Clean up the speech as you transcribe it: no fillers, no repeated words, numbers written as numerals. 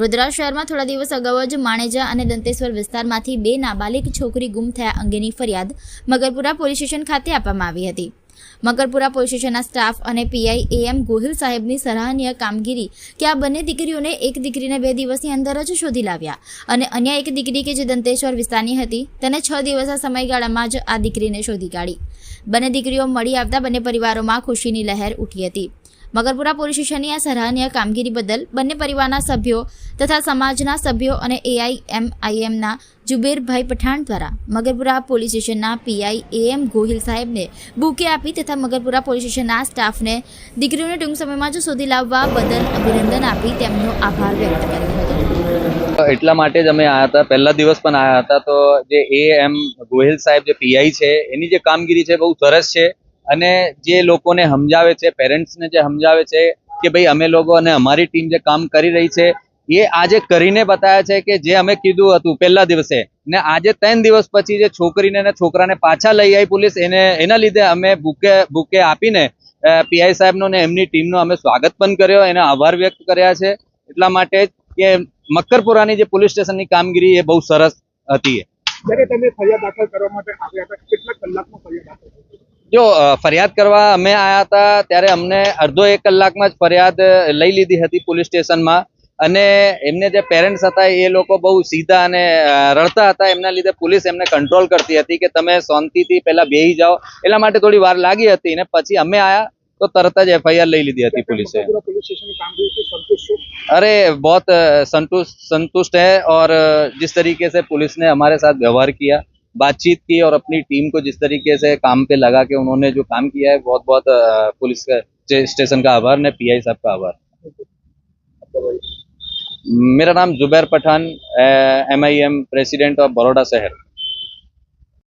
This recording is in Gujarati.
વડોદરા શહેરમાં થોડા દિવસ અગાઉ જ માણેજા અને દંતેશ્વર વિસ્તારમાંથી બે નાબાલિગ છોકરી ગુમ થયા અંગેની ફરિયાદ મગરપુરા પોલીસ સ્ટેશન ખાતે આપવામાં આવી હતી। મગરપુરા પોલીસ સ્ટેશનના સ્ટાફ અને પીઆઈ એમ ગોહિલ સાહેબની સરાહનીય કામગીરી કે આ બંને દીકરીઓને એક દીકરીને 2 દિવસની અંદર જ શોધી લાવ્યા અને અન્ય એક દીકરી કે જે દંતેશ્વર વિસ્તારની હતી તેને 6 દિવસના સમયગાળામાં જ આ દીકરીને શોધી કાઢી। બંને દીકરીઓ મળી આવતા બંને પરિવારોમાં ખુશીની લહેર ઉઠી હતી। મગરપુરા પોલીસ સ્ટેશનની આ સરાહનીય કામગીરી બદલ બંને પરિવારના સભ્યો તથા સમાજના સભ્યો અને એઆઈએમઆઈએમના જુબેરભાઈ પઠાણ દ્વારા મગરપુરા પોલીસ સ્ટેશનના પીઆઈ એમ ગોહિલ સાહેબને બુકે આપી તથા મગરપુરા પોલીસ સ્ટેશનના સ્ટાફને દીકરીઓને ટૂંક સમયમાં જ શોધી લાવવા બદલ અભિનંદન આપી તેમનો આભાર વ્યક્ત કર્યો હતો। એટલા માટે જ અમે આવ્યા હતા, પહેલા દિવસ પણ આવ્યા હતા। તો જે એમ ગોહિલ સાહેબ જે પીઆઈ છે એની જે કામગીરી છે બહુ સરસ છે અને જે લોકોને સમજાવે છે, પેરેન્ટ્સને જે સમજાવે છે કે ભાઈ અમે લોકો અને અમારી ટીમ જે કામ કરી રહી છે એ આજે કરીને બતાવ્યા છે કે જે અમે કીધું હતું પહેલા દિવસે ને આજે 3 દિવસ પછી જે છોકરીને ને છોકરાને પાછા લઈ આવી પોલીસ એના લીધે અમે બુકે આપીને પીઆઈ સાહેબનો ને એમની ટીમનો અમે સ્વાગત પણ કર્યો, એનો આભાર વ્યક્ત કર્યા છે। એટલા માટે કે મકરપુરાની જે પોલીસ સ્ટેશનની કામગીરી એ બહુ સરસ હતી। જ્યારે તમે ફરિયાદ દાખલ કરવા માટે આવ્યા હતા કેટલા કલાકમાં ફરિયાદ દાખલ થઈ? જો ફરિયાદ કરવા અમે આવ્યા હતા ત્યારે અમને અડધો 1 કલાકમાં જ ફરિયાદ લઈ લીધી હતી પોલીસ સ્ટેશનમાં અને એમને જે પેરેન્ટ્સ હતા એ લોકો બહુ સીધા અને રડતા હતા, એમના લીધે પોલીસ એમને કંટ્રોલ કરતી હતી કે તમે શાંતિથી પહેલા બેસી જાઓ, એટલા માટે થોડી વાર લાગી હતી ને પછી અમે આયા तो तरत જ एफआईआर ले ली थी पुलिस से। अरे बहुत संतुष्ट है और जिस तरीके से पुलिस ने हमारे साथ व्यवहार किया, बातचीत की और अपनी टीम को जिस तरीके से काम पे लगा के उन्होंने जो काम किया है, बहुत बहुत पुलिस स्टेशन का आभार ने पीआई साहब का आभार। मेरा नाम Zubair Pathan, MIM president of Baroda शहर।